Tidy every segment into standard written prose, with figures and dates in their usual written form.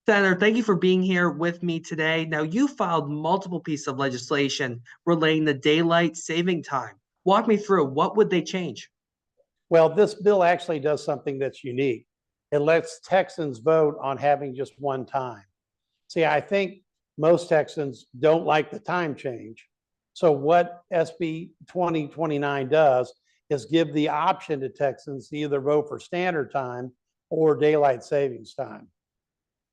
Senator, thank you for being here with me today. Now, you filed multiple pieces of legislation relating to daylight saving time. Walk me through what would they change? Well, this bill actually does something that's unique. It lets Texans vote on having just one time. See, I think most Texans don't like the time change. So what SB 2029 does is give the option to Texans to either vote for standard time or daylight savings time.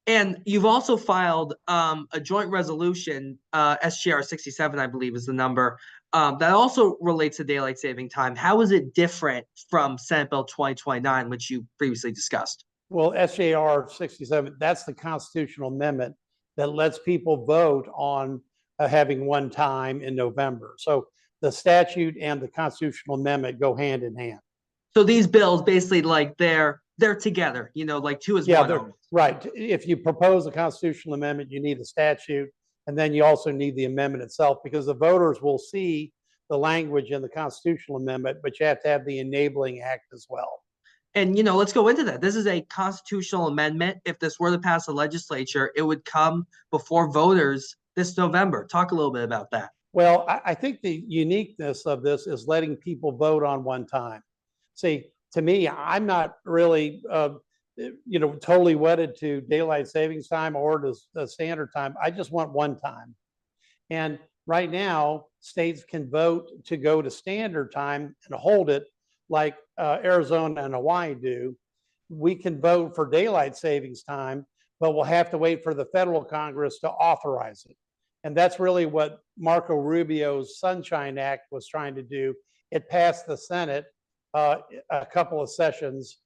And you've also filed a joint resolution, SGR 67, I believe is the number, that also relates to daylight saving time. How is it different from Senate Bill 2029, which you previously discussed? Well, SJR 67, that's the constitutional amendment that lets people vote on having one time in November. So the statute and the constitutional amendment go hand in hand. So these bills basically like they're together, like two is one. Yeah, right. If you propose a constitutional amendment, you need a statute, and then you also need the amendment itself because the voters will see the language in the constitutional amendment, but you have to have the enabling act as well. And, let's go into that. This is a constitutional amendment. If this were to pass the legislature, it would come before voters this November. Talk a little bit about that. Well, I think the uniqueness of this is letting people vote on one time. See, to me, I'm not really, totally wedded to daylight savings time or to the standard time. I just want one time. And right now, states can vote to go to standard time and hold it like Arizona and Hawaii do. We can vote for daylight savings time, but we'll have to wait for the federal Congress to authorize it. And that's really what Marco Rubio's Sunshine Act was trying to do. It passed the Senate a couple of sessions.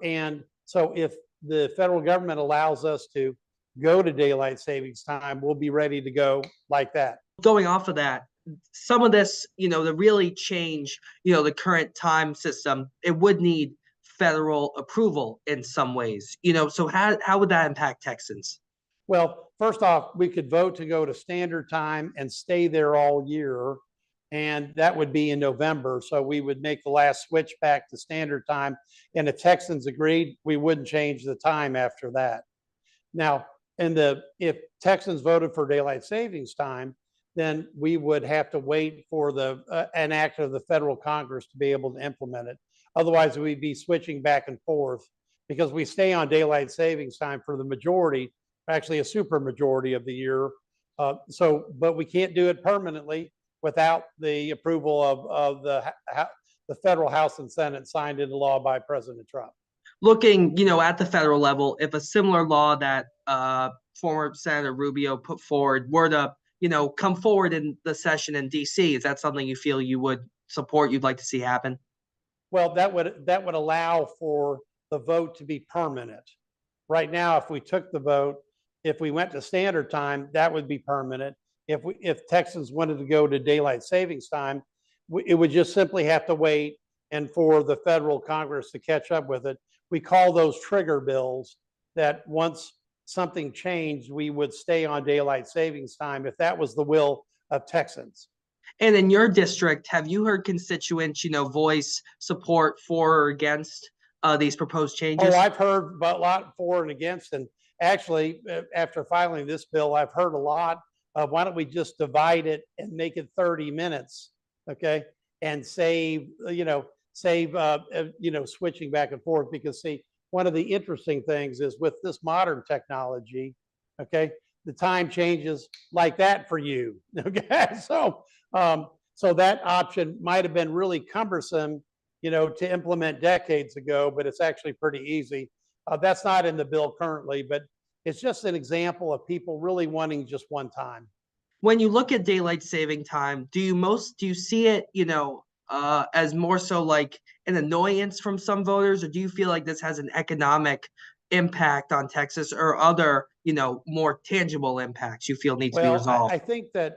And so if the federal government allows us to go to daylight savings time, we'll be ready to go like that. Going off of that, some of this, to really change, the current time system, it would need federal approval in some ways, so how would that impact Texans? Well, first off, we could vote to go to standard time and stay there all year. And that would be in November. So we would make the last switch back to standard time. And if Texans agreed, we wouldn't change the time after that. Now, if Texans voted for daylight savings time, then we would have to wait for an act of the federal Congress to be able to implement it. Otherwise, we'd be switching back and forth because we stay on daylight savings time for the majority, actually a super majority of the year. But we can't do it permanently without the approval of the federal House and Senate signed into law by President Trump. Looking, at the federal level, if a similar law that former Senator Rubio put forward were to, come forward in the session in D.C., is that something you feel you would support, you'd like to see happen? Well, that would allow for the vote to be permanent. Right now, if we took the vote, if we went to standard time, that would be permanent. If Texans wanted to go to daylight savings time, it would just simply have to wait and for the federal Congress to catch up with it. We call those trigger bills that once something changed, we would stay on daylight savings time if that was the will of Texans. And in your district, have you heard constituents, voice support for or against these proposed changes? Oh, I've heard a lot for and against. And actually, after filing this bill, I've heard a lot of why don't we just divide it and make it 30 minutes, okay? And save switching back and forth. Because see, one of the interesting things is with this modern technology, okay, the time changes like that for you, okay? So that option might have been really cumbersome, to implement decades ago, but it's actually pretty easy. That's not in the bill currently, but it's just an example of people really wanting just one time. When you look at daylight saving time, do you see it, as more so like an annoyance from some voters, or do you feel like this has an economic impact on Texas or other, more tangible impacts you feel need to be resolved? I think that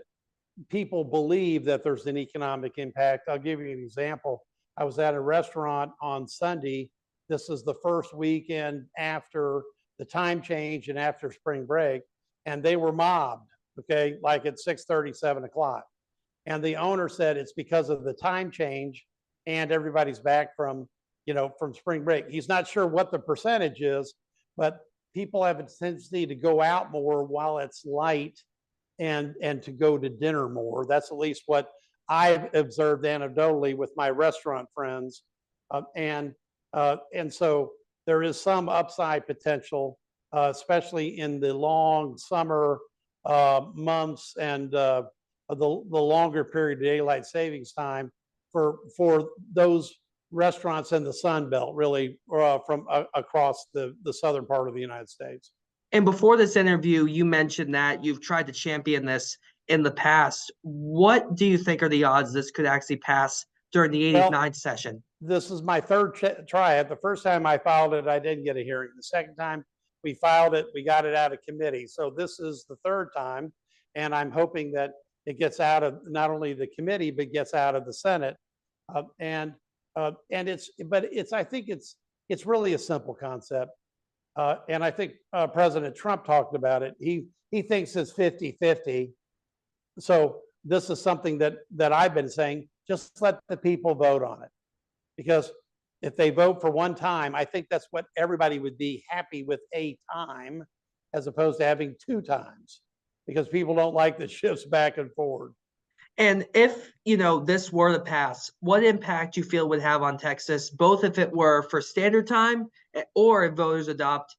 people believe that there's an economic impact. I'll give you an example. I was at a restaurant on Sunday. This is the first weekend after the time change and after spring break, and they were mobbed, okay, like at 6:30, 7 o'clock. And the owner said it's because of the time change and everybody's back from spring break. He's not sure what the percentage is, but people have a tendency to go out more while it's light and to go to dinner more. That's at least what I've observed anecdotally with my restaurant friends. And so there is some upside potential, especially in the long summer months and the longer period of daylight savings time for those restaurants in the Sun Belt, really from across the southern part of the United States. And before this interview, you mentioned that you've tried to champion this in the past. What do you think are the odds this could actually pass during the Well, 89th session? this is my third try. The first time I filed it, I didn't get a hearing. The second time we filed it, we got it out of committee. So this is the third time, and I'm hoping that it gets out of not only the committee but gets out of the Senate. And it's I think it's really a simple concept. And I think President Trump talked about it. He thinks it's 50-50. So this is something that I've been saying, just let the people vote on it. Because if they vote for one time, I think that's what everybody would be happy with, a time, as opposed to having two times, because people don't like the shifts back and forward. And if, this were to pass, what impact you feel would have on Texas, both if it were for standard time or if voters adopt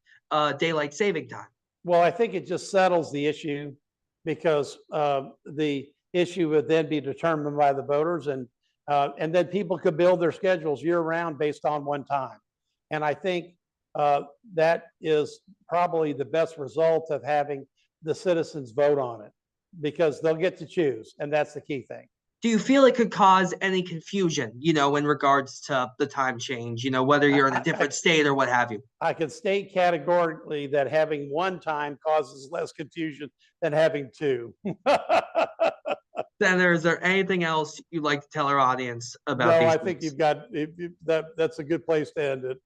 daylight saving time? Well, I think it just settles the issue, because the issue would then be determined by the voters, and then people could build their schedules year round based on one time. And I think that is probably the best result of having the citizens vote on it, because they'll get to choose, and that's the key thing. Do you feel it could cause any confusion, in regards to the time change, whether you're in a different state or what have you? I can state categorically that having one time causes less confusion than having two. Senator, is there anything else you'd like to tell our audience about No, these I think things? you've got that's a good place to end it.